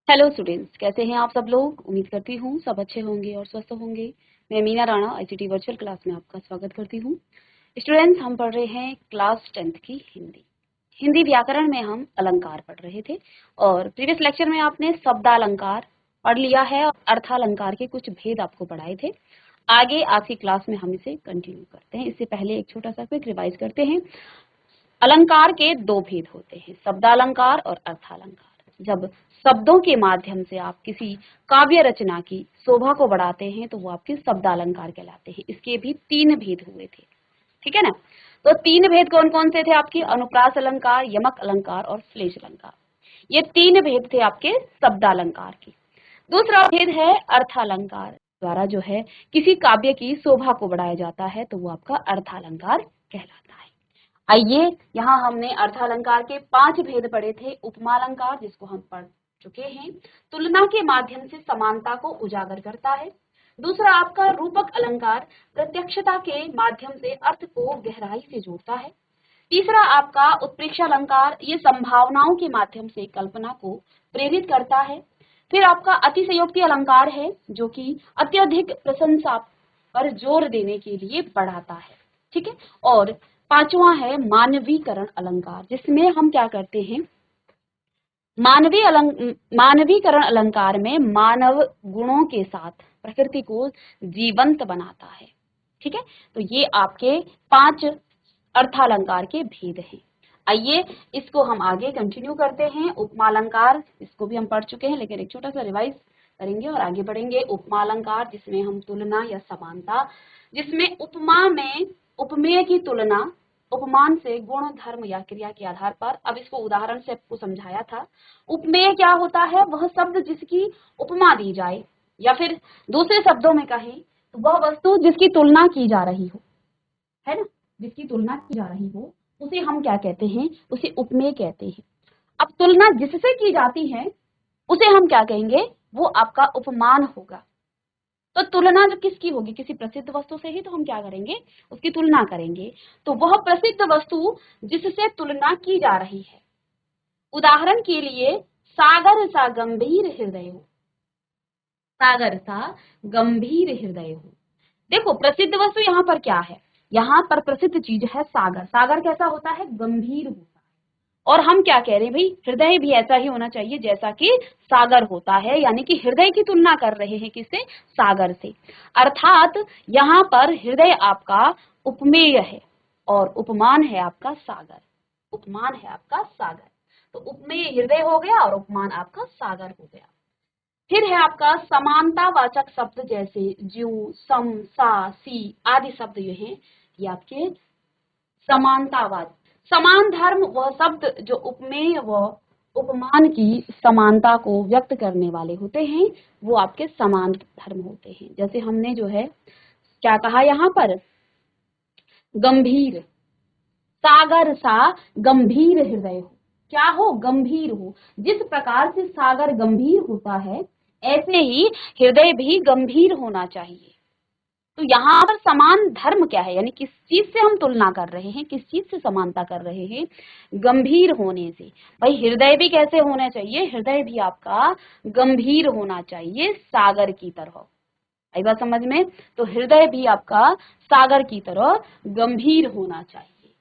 Hello students, कैसे हैं आप सब लोग। उम्मीद करती हूँ सब अच्छे होंगे और स्वस्थ होंगे। मैं Meena Rana ICT virtual class में आपका स्वागत करती हूँ। स्टूडेंट्स, हम पढ़ रहे हैं क्लास 10th की हिंदी व्याकरण में हम अलंकार पढ़ रहे थे और प्रीवियस लेक्चर में आपने शब्दालंकार पढ़ लिया है और अर्थालंकार के कुछ भेद आपको पढ़ाए थे। आगे आज की क्लास में हम इसे कंटिन्यू करते हैं। इससे पहले एक छोटा सा क्विक रिवाइज करते हैं। अलंकार के दो भेद होते हैं, शब्दालंकार और अर्थालंकार। जब शब्दों के माध्यम से आप किसी काव्य रचना की शोभा को बढ़ाते हैं तो वो आपके शब्दालंकार कहलाते हैं। इसके भी तीन भेद हुए थे, ठीक है ना। तो तीन भेद कौन कौन से थे आपके? अनुप्रास अलंकार, यमक अलंकार और श्लेष अलंकार। ये तीन भेद थे आपके शब्दालंकार के। दूसरा भेद है अर्थालंकार। द्वारा जो है किसी काव्य की शोभा को बढ़ाया जाता है तो वो आपका अर्थालंकार कहलाता है। आइए, यहाँ हमने अर्थालंकार के 5 भेद पढ़े थे। उपमा अलंकार, जिसको हम पढ़ चुके हैं, तुलना के माध्यम से समानता को उजागर करता है। दूसरा आपका रूपक अलंकार, प्रत्यक्षता के माध्यम से अर्थ को गहराई से जोड़ता है। तीसरा आपका उत्प्रेक्षा अलंकार, ये संभावनाओं के माध्यम से कल्पना को प्रेरित करता है। फिर आपका अतिशयोक्ति अलंकार है, जो कि अत्यधिक प्रशंसा पर जोर देने के लिए बढ़ाता है, ठीक है। और पांचवा है मानवीकरण अलंकार, जिसमें हम क्या करते हैं, मानवीकरण अलंकार में मानव गुणों के साथ प्रकृति को जीवंत बनाता है, ठीक है। तो ये आपके 5 अर्थालंकार के भेद हैं। आइए इसको हम आगे कंटिन्यू करते हैं। उपमा अलंकार, इसको भी हम पढ़ चुके हैं, लेकिन एक छोटा सा रिवाइज करेंगे और आगे बढ़ेंगे। उपमा अलंकार, जिसमें हम तुलना या समानता, जिसमें उपमा में उपमेय की तुलना उपमान से गुण, धर्म या क्रिया के आधार पर। अब इसको उदाहरण से आपको समझाया था। उपमेय क्या होता है? वह शब्द जिसकी उपमा दी जाए, या फिर दूसरे शब्दों में कहें तो वह वस्तु जिसकी तुलना की जा रही हो, है ना, जिसकी तुलना की जा रही हो, उसे हम क्या कहते हैं? उसे उपमेय कहते हैं। अब तुलना जिससे की जाती है उसे हम क्या कहेंगे? वो आपका उपमान होगा। तो तुलना जो किसकी होगी? किसी प्रसिद्ध वस्तु से ही तो हम क्या करेंगे? उसकी तुलना करेंगे। तो वह प्रसिद्ध वस्तु जिससे तुलना की जा रही है। उदाहरण के लिए, सागर सा गंभीर हृदय हो, सागर सा गंभीर हृदय हो। देखो, प्रसिद्ध वस्तु यहाँ पर क्या है? यहाँ पर प्रसिद्ध चीज है सागर। सागर कैसा होता है? गंभीर होता है। और हम क्या कह रहे हैं भाई? हृदय भी ऐसा ही होना चाहिए जैसा कि सागर होता है, यानी कि हृदय की तुलना कर रहे हैं किससे? सागर से। अर्थात यहाँ पर हृदय आपका उपमेय है और उपमान है आपका सागर। उपमान है आपका सागर। तो उपमेय हृदय हो गया और उपमान आपका सागर हो गया। फिर है आपका समानतावाचक शब्द, जैसे ज्यू, सम, सा, सी आदि शब्द ये हैं, ये आपके समानतावाचक। समान धर्म वह शब्द जो उपमेय व उपमान की समानता को व्यक्त करने वाले होते हैं, वो आपके समान धर्म होते हैं। जैसे हमने जो है क्या कहा यहाँ पर? गंभीर, सागर सा गंभीर हृदय हो। क्या हो? गंभीर हो। जिस प्रकार से सागर गंभीर होता है, ऐसे ही हृदय भी गंभीर होना चाहिए। तो यहाँ पर समान धर्म क्या है? यानी किस चीज से हम तुलना कर रहे हैं, किस चीज से समानता कर रहे हैं? गंभीर होने से। भाई हृदय भी कैसे होना चाहिए? हृदय भी आपका गंभीर होना चाहिए, सागर की तरह। आई बात समझ में? तो हृदय भी आपका सागर की तरह गंभीर होना चाहिए।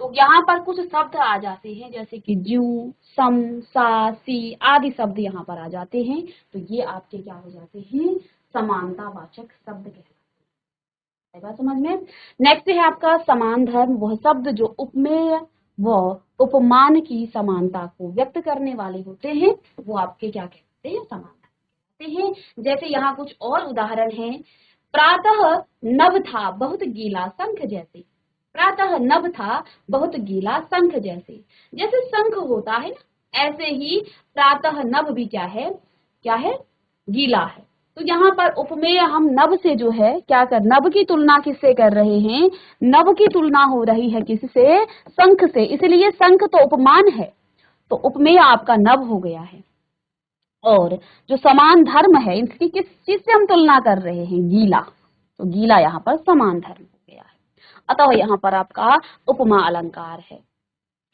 तो यहाँ पर कुछ शब्द आ जाते हैं, जैसे कि ज्यू, सम, सा, सी आदि शब्द यहाँ पर आ जाते हैं। तो ये आपके क्या हो जाते हैं? समानतावाचक शब्द कहलाते हैं। बात समझ में? नेक्स्ट है आपका समान धर्म, वह शब्द जो उपमेय व उपमान की समानता को व्यक्त करने वाले होते हैं, वो आपके क्या कहते हैं? समान धर्म कहते हैं। जैसे यहाँ कुछ और उदाहरण हैं। प्रातः नभ था बहुत गीला शंख जैसे। प्रातः नभ था बहुत गीला शंख जैसे। जैसे शंख होता है ना, ऐसे ही प्रातः नभ भी क्या है? क्या है? गीला है। तो यहाँ पर उपमेय हम नभ से जो है क्या कर, नभ की तुलना किससे कर रहे हैं? नभ की तुलना हो रही है किससे? शंख से। इसलिए शंख तो उपमान है, तो उपमेय आपका नभ हो गया है। और जो समान धर्म है, इसकी किस चीज से हम तुलना कर रहे हैं? गीला। तो गीला यहाँ पर समान धर्म हो गया है। अतः यहाँ पर आपका उपमा अलंकार है,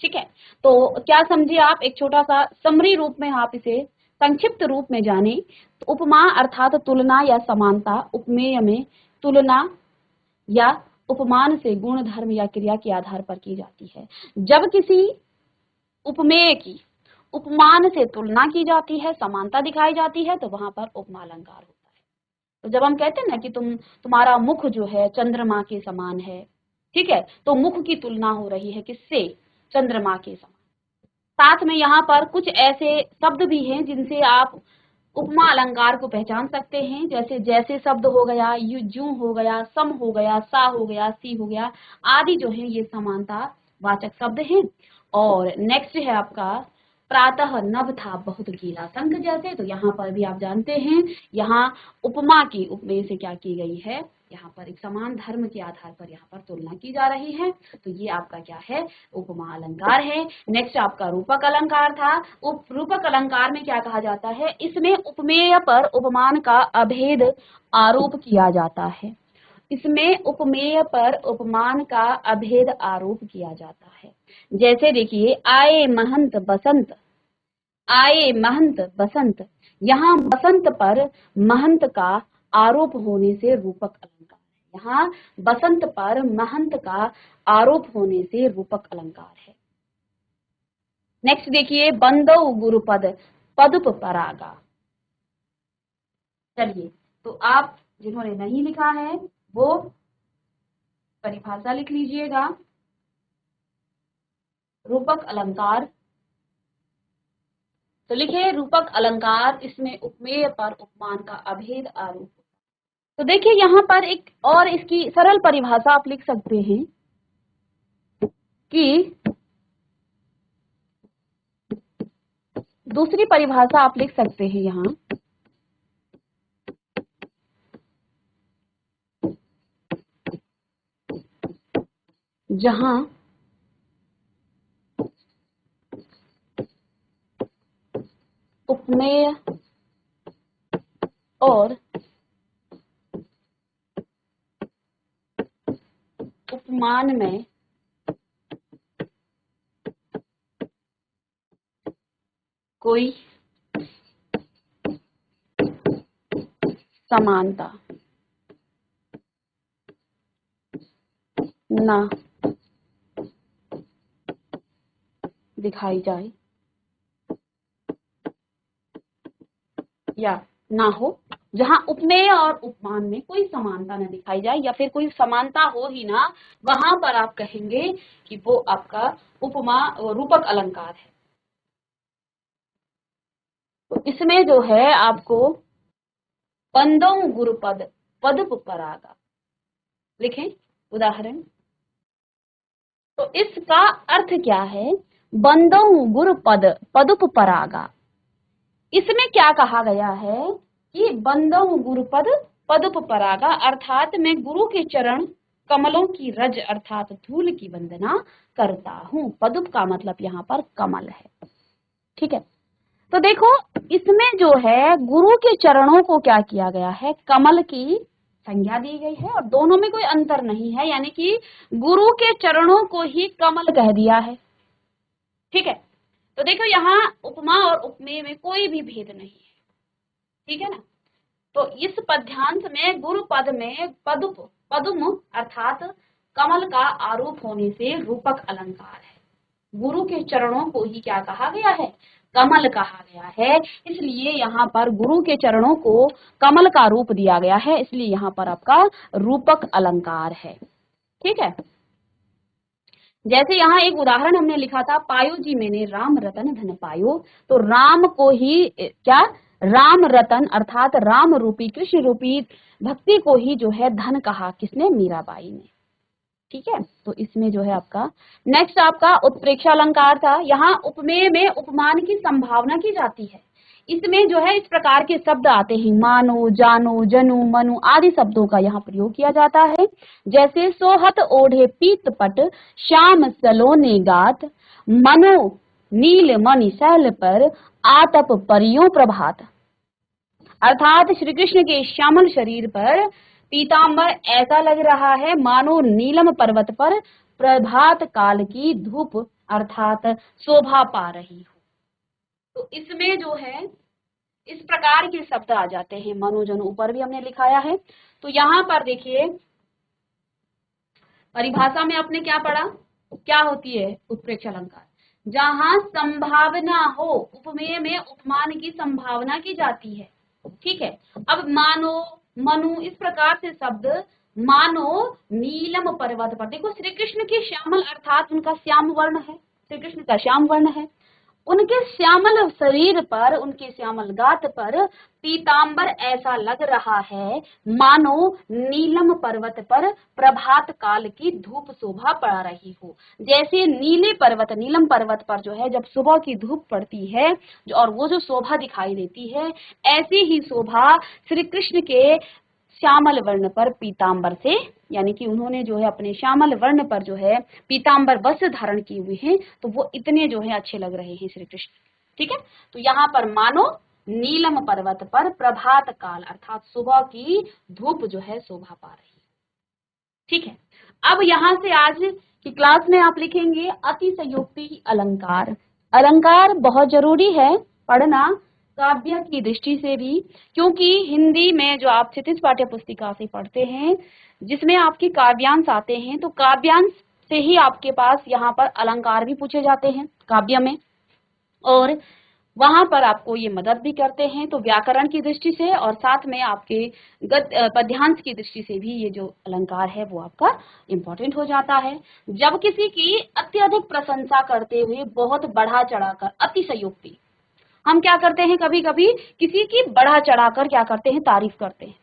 ठीक है। तो क्या समझिए आप? एक छोटा सा समरी रूप में आप इसे संक्षिप्त रूप में जाने तो उपमा अर्थात तुलना या समानता, उपमेय में तुलना या उपमान से गुण, धर्म या क्रिया के आधार पर की जाती है। जब किसी उपमेय की उपमान से तुलना की जाती है, समानता दिखाई जाती है, तो वहां पर उपमा अलंकार होता है। तो जब हम कहते हैं ना कि तुम्हारा मुख जो है चंद्रमा के समान है, ठीक है, तो मुख की तुलना हो रही है किससे? चंद्रमा के समान। साथ में यहाँ पर कुछ ऐसे शब्द भी हैं जिनसे आप उपमा अलंकार को पहचान सकते हैं, जैसे जैसे शब्द हो गया, जू हो गया, सम हो गया, सा हो गया, सी हो गया, आदि जो है ये समानता वाचक शब्द हैं। और नेक्स्ट है आपका प्रातः नभ था बहुत गीला शंख जैसे, तो यहाँ पर भी आप जानते हैं यहाँ उपमा की उपमेय से क्या की गई है, यहाँ पर एक समान धर्म के आधार पर यहाँ पर तुलना की जा रही है। तो ये आपका क्या है? उपमा अलंकार है। नेक्स्ट आपका रूपक अलंकार था। रूपक अलंकार में क्या कहा जाता है? इसमें उपमेय पर उपमान का अभेद आरोप किया जाता है। इसमें उपमेय पर उपमान का अभेद आरोप किया जाता है। जैसे देखिए, आए महंत बसंत, आए महंत बसंत, यहाँ बसंत पर महंत का आरोप होने से रूपक अलंकार है। यहाँ बसंत पर महंत का आरोप होने से रूपक अलंकार है। नेक्स्ट देखिए, बंदौ गुरुपद पदुप परागा। चलिए, तो आप जिन्होंने नहीं लिखा है वो परिभाषा लिख लीजिएगा। रूपक अलंकार, तो लिखे रूपक अलंकार, इसमें उपमेय पर उपमान का अभेद आरोप। तो देखिए यहाँ पर एक और इसकी सरल परिभाषा आप लिख सकते हैं कि दूसरी परिभाषा आप लिख सकते हैं यहाँ, जहां उपमेय और उपमान में कोई समानता ना दिखाई जाए या ना हो, जहां उपमेय और उपमान में कोई समानता न दिखाई जाए या फिर कोई समानता हो ही ना, वहां पर आप कहेंगे कि वो आपका उपमा रूपक अलंकार है। तो इसमें जो है आपको बंदौ गुरुपद पदुप परागा लिखें उदाहरण। तो इसका अर्थ क्या है? बंदौ गुरुपद पदुप परागा, इसमें क्या कहा गया है कि बंदौ गुरुपद पदुप परागा, अर्थात मैं गुरु के चरण कमलों की रज अर्थात धूल की वंदना करता हूँ। पदुप का मतलब यहाँ पर कमल है, ठीक है। तो देखो इसमें जो है गुरु के चरणों को क्या किया गया है? कमल की संज्ञा दी गई है और दोनों में कोई अंतर नहीं है, यानी कि गुरु के चरणों को ही कमल कह दिया है, ठीक है। तो देखो यहाँ उपमा और उपमेय में कोई भी भेद नहीं है, ठीक है ना। तो इस पद्यांश में गुरु पद में पदुप पदुम अर्थात कमल का आरोप होने से रूपक अलंकार है। गुरु के चरणों को ही क्या कहा गया है? कमल कहा गया है, इसलिए यहाँ पर गुरु के चरणों को कमल का रूप दिया गया है, इसलिए यहाँ पर आपका रूपक अलंकार है, ठीक है। जैसे यहाँ एक उदाहरण हमने लिखा था, पायो जी मैंने राम रतन धन पायो, तो राम को ही क्या, राम रतन अर्थात राम रूपी कृष्ण रूपी भक्ति को ही जो है धन कहा, किसने? मीराबाई ने, ठीक है। तो इसमें जो है आपका नेक्स्ट आपका उत्प्रेक्षा अलंकार था। यहाँ उपमेय में उपमान की संभावना की जाती है। इसमें जो है इस प्रकार के शब्द आते हैं, मानो, जानो, जनु, मनु आदि शब्दों का यहाँ प्रयोग किया जाता है। जैसे सोहत ओढ़े पीतपट श्याम सलोने गात, मनो नील मणि शैल पर आतप परियों प्रभात, अर्थात श्री कृष्ण के श्यामल शरीर पर पीतांबर ऐसा लग रहा है मानो नीलम पर्वत पर प्रभात काल की धूप अर्थात शोभा पा रही हो। तो इसमें जो है इस प्रकार के शब्द आ जाते हैं। मनु जनु ऊपर भी हमने लिखाया है। तो यहाँ पर देखिए परिभाषा में आपने क्या पढ़ा, क्या होती है उत्प्रेक्ष अलंकार, जहां संभावना हो, उपमेय में उपमान की संभावना की जाती है। ठीक है। अब मानो, मनु, इस प्रकार से शब्द मानो नीलम पर्वत पर, देखो श्री कृष्ण की श्यामल अर्थात उनका श्याम वर्ण है, श्री कृष्ण का श्याम वर्ण है, उनके श्यामल शरीर पर, उनके श्यामल गात पर पीतांबर ऐसा लग रहा है मानो नीलम पर्वत पर प्रभात काल की धूप शोभा पड़ा रही हो। जैसे नीले पर्वत, नीलम पर्वत पर जो है जब सुबह की धूप पड़ती है और वो जो शोभा दिखाई देती है, ऐसी ही शोभा श्री कृष्ण के श्यामल वर्ण पर पीतांबर से, यानी कि उन्होंने जो है अपने श्यामल वर्ण पर जो है पीतांबर वस्त्र धारण किए हुए हैं, तो वो इतने जो है अच्छे लग रहे हैं श्री कृष्ण। ठीक है। तो यहाँ पर मानो नीलम पर्वत पर प्रभात काल अर्थात सुबह की धूप जो है शोभा पा रही है। ठीक है। अब यहाँ से आज की क्लास में आप लिखेंगे अतिशयोक्ति अलंकार। अलंकार बहुत जरूरी है पढ़ना काव्य की दृष्टि से भी, क्योंकि हिंदी में जो आप क्षितिज पाठ्य पुस्तिका से पढ़ते हैं जिसमें आपके काव्यांश आते हैं, तो काव्यांश से ही आपके पास यहाँ पर अलंकार भी पूछे जाते हैं काव्य में, और वहां पर आपको ये मदद भी करते हैं। तो व्याकरण की दृष्टि से और साथ में आपके पद्यांश की दृष्टि से भी ये जो अलंकार है वो आपका इम्पोर्टेंट हो जाता है। जब किसी की अत्यधिक प्रशंसा करते हुए बहुत बढ़ा चढ़ाकर, अतिशयोक्ति, हम क्या करते हैं कभी कभी किसी की बढ़ा चढ़ाकर क्या करते हैं तारीफ करते हैं,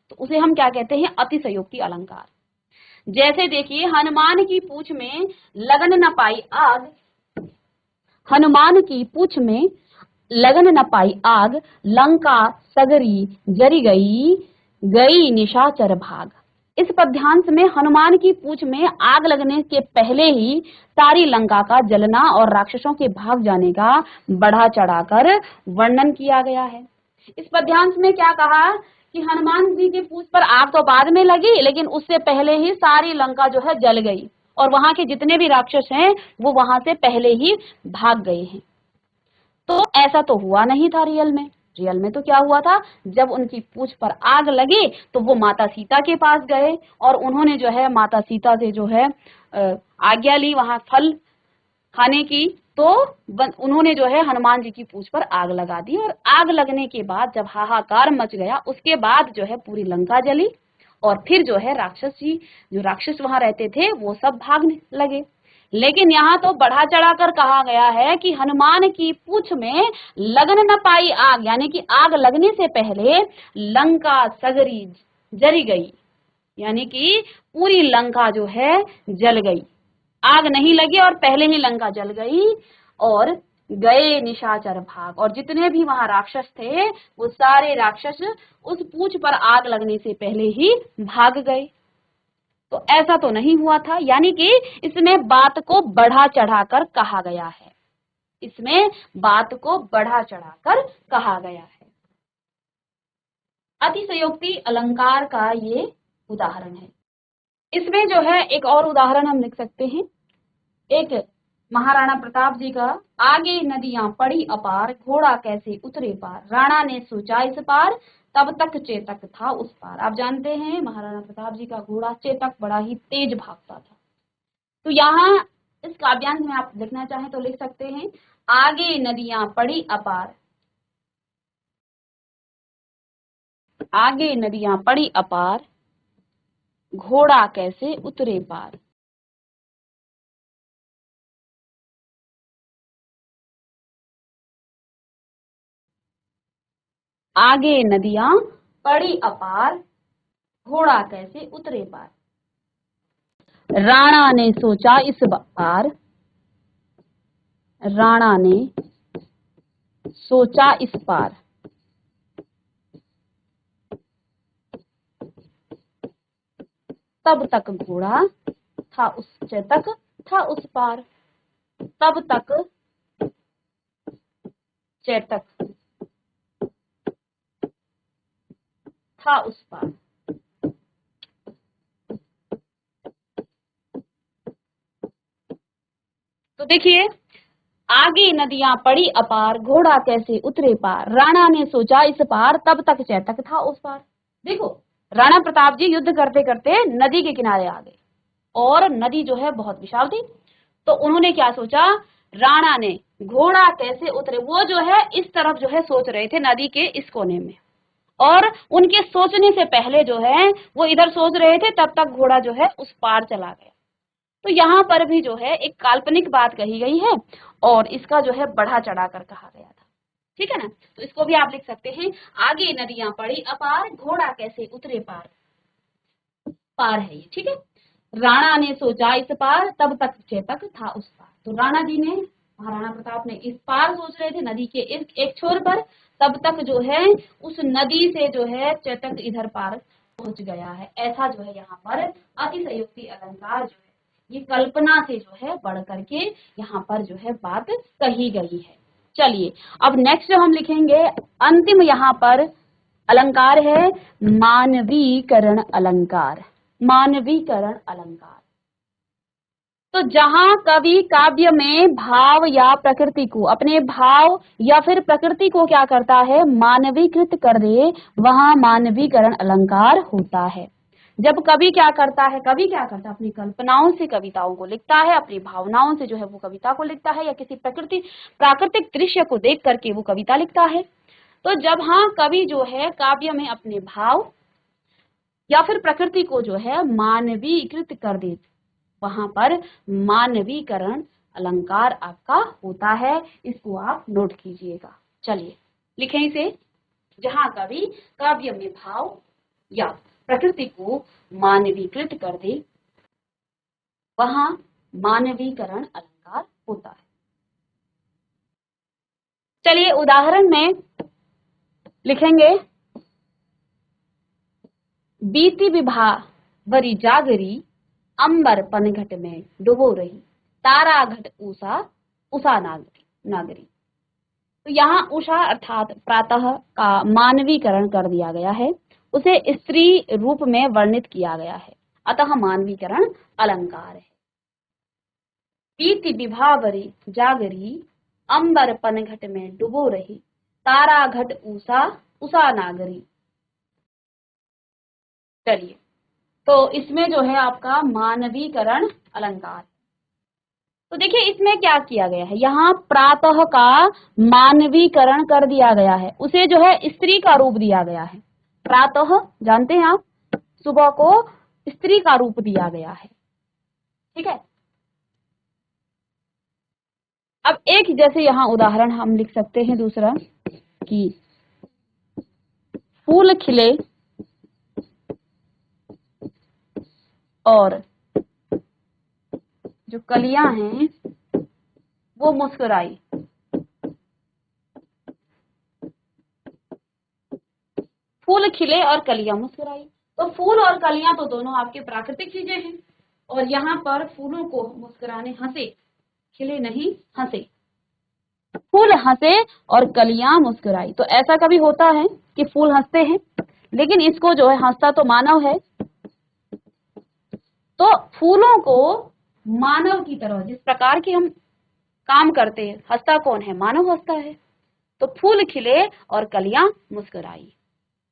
तो उसे हम क्या कहते हैं अतिशयोक्ति अलंकार। जैसे देखिए हनुमान की पूंछ में लगन न पाई आग, हनुमान की पूंछ में लगन न पाई आग, लंका सगरी जरी गई, गई निशाचर भाग। इस पद्यांश में हनुमान की पूंछ में आग लगने के पहले ही सारी लंका का जलना और राक्षसों के भाग जाने का बढ़ा चढ़ाकर वर्णन किया गया है। इस पद्यांश में क्या कहा कि हनुमान जी के पूंछ पर आग तो बाद में लगी, लेकिन उससे पहले ही सारी लंका जो है जल गई और वहां के जितने भी राक्षस हैं वो वहां से पहले ही भाग गए हैं। तो ऐसा तो हुआ नहीं था रियल में। रियल में तो क्या हुआ था, जब उनकी पूंछ पर आग लगी तो वो माता सीता के पास गए और उन्होंने जो है माता सीता से जो है आज्ञा ली वहां फल खाने की, तो उन्होंने जो है हनुमान जी की पूंछ पर आग लगा दी और आग लगने के बाद जब हाहाकार मच गया उसके बाद जो है पूरी लंका जली और फिर जो है राक्षस जी, जो राक्षस वहां रहते थे वो सब भागने लगे। लेकिन यहाँ तो बढ़ा चढ़ाकर कहा गया है कि हनुमान की पूंछ में लगन न पाई आग, यानी कि आग लगने से पहले लंका सगरी जरी गई, यानी कि पूरी लंका जो है जल गई। आग नहीं लगी और पहले ही लंका जल गई और गए निशाचर भाग, और जितने भी वहां राक्षस थे वो सारे राक्षस उस पूंछ पर आग लगने से पहले ही भाग गए। तो ऐसा तो नहीं हुआ था, यानी कि इसमें बात को बढ़ा चढ़ाकर कहा गया है, इसमें बात को बढ़ा चढ़ाकर कहा गया है। अतिशयोक्ति अलंकार का ये उदाहरण है। इसमें जो है एक और उदाहरण हम लिख सकते हैं, एक महाराणा प्रताप जी का, आगे नदियां पड़ी अपार, घोड़ा कैसे उतरे पार, राणा ने सोचा इस पार, तब तक चेतक था उस पार। आप जानते हैं महाराणा प्रताप जी का घोड़ा चेतक बड़ा ही तेज भागता था। तो यहाँ इस काव्यांश में आप लिखना चाहें तो लिख सकते हैं, आगे नदियां पड़ी अपार, आगे नदियां पड़ी अपार, घोड़ा कैसे उतरे पार। आगे नदियां पड़ी अपार, घोड़ा कैसे उतरे पार। राणा ने सोचा इस बार, राणा ने सोचा इस पार, तब तक घोड़ा था उस चेतक था उस पार, तब तक चेतक था उस पार। तो देखिए आगे नदियां पड़ी अपार, घोड़ा कैसे उतरे पार, राणा ने सोचा इस पार, तब तक चेतक था उस पार। देखो, राणा प्रताप जी युद्ध करते करते नदी के किनारे आ गए और नदी जो है बहुत विशाल थी। तो उन्होंने क्या सोचा, राणा ने घोड़ा कैसे उतरे, वो जो है इस तरफ जो है सोच रहे थे नदी के इस कोने में, और उनके सोचने से पहले जो है वो इधर सोच रहे थे, तब तक घोड़ा जो है उस पार चला गया। तो यहाँ पर भी जो है एक काल्पनिक बात कही गई है और इसका जो है बढ़ा चढ़ा कर कहा गया था। ठीक है ना, तो इसको भी आप लिख सकते हैं, आगे नदियां पड़ी अपार, घोड़ा कैसे उतरे पार। पार है ये, ठीक है। राणा ने सोचा इस पार, तब तक चेतक था उस पार। तो राणा जी ने, महाराणा प्रताप ने इस पार सोच रहे थे नदी के एक छोर पर, तब तक जो है उस नदी से जो है चेतक इधर पार पहुंच गया है। ऐसा जो है यहाँ पर अतिशयोक्ति अलंकार जो है ये कल्पना से जो है बढ़ करके यहाँ पर जो है बात कही गई है। चलिए अब नेक्स्ट हम लिखेंगे, अंतिम यहाँ पर अलंकार है मानवीकरण अलंकार। मानवीकरण अलंकार, तो जहां कवि काव्य में भाव या प्रकृति को, अपने भाव या फिर प्रकृति को क्या करता है, मानवीकृत कर दे, वहां मानवीकरण अलंकार होता है। जब कवि क्या करता है, अपनी कल्पनाओं से कविताओं को लिखता है, अपनी भावनाओं से जो है वो कविता को लिखता है, या किसी प्राकृतिक दृश्य को देख करके वो कविता लिखता है। तो जब हाँ कवि जो है काव्य में अपने भाव या फिर प्रकृति को जो है मानवीकृत कर दे, वहां पर मानवीकरण अलंकार आपका होता है। इसको आप नोट कीजिएगा। चलिए लिखें इसे, जहां कवि काव्य में भाव या प्रकृति को मानवीकृत कर दे, वहां मानवीकरण अलंकार होता है। चलिए उदाहरण में लिखेंगे, बीती विभा वरी जागरी, अंबर पनघट में डुबो रही, तारा घट उषा उषा नागरी। तो यहाँ उषा अर्थात प्रातः का मानवीकरण कर दिया गया है, उसे स्त्री रूप में वर्णित किया गया है, अतः मानवीकरण अलंकार है। बीती विभा वरी जागरी, अंबर पनघट में डुबो रही, तारा घट उषा उषा नागरी। चलिए, तो इसमें जो है आपका मानवीकरण अलंकार। तो देखिए इसमें क्या किया गया है, यहाँ प्रातः का मानवीकरण कर दिया गया है, उसे जो है स्त्री का रूप दिया गया है। प्रातः जानते हैं आप, सुबह को स्त्री का रूप दिया गया है। ठीक है, अब एक जैसे यहाँ उदाहरण हम लिख सकते हैं दूसरा, कि फूल खिले और जो कलियां हैं वो मुस्कुराई। फूल खिले और कलियां मुस्कुराई, तो फूल और कलियां तो दोनों आपके प्राकृतिक चीजें हैं, और यहाँ पर फूलों को मुस्कुराने हंसे, खिले नहीं हंसे, फूल हंसे और कलियां मुस्कुराई। तो ऐसा कभी होता है कि फूल हंसते हैं, लेकिन इसको जो है हंसता तो मानव है, तो फूलों को मानव की तरह जिस प्रकार की हम काम करते हैं, हंसता कौन है, मानव हंसता है। तो फूल खिले और कलियां मुस्कुराई।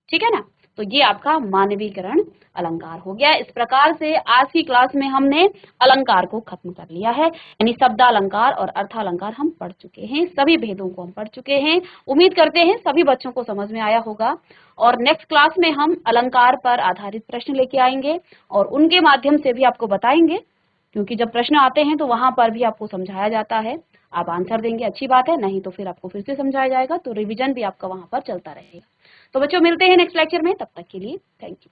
ठीक है ना, तो ये आपका मानवीकरण अलंकार हो गया। इस प्रकार से आज की क्लास में हमने अलंकार को खत्म कर लिया है, यानी शब्द अलंकार और अर्थालंकार हम पढ़ चुके हैं, सभी भेदों को हम पढ़ चुके हैं। उम्मीद करते हैं सभी बच्चों को समझ में आया होगा, और नेक्स्ट क्लास में हम अलंकार पर आधारित प्रश्न लेके आएंगे और उनके माध्यम से भी आपको बताएंगे, क्योंकि जब प्रश्न आते हैं तो वहां पर भी आपको समझाया जाता है, आप आंसर देंगे अच्छी बात है, नहीं तो फिर आपको फिर से समझाया जाएगा, तो रिवीजन भी आपका वहां पर चलता रहेगा। तो बच्चों मिलते हैं नेक्स्ट लेक्चर में, तब तक के लिए थैंक यू।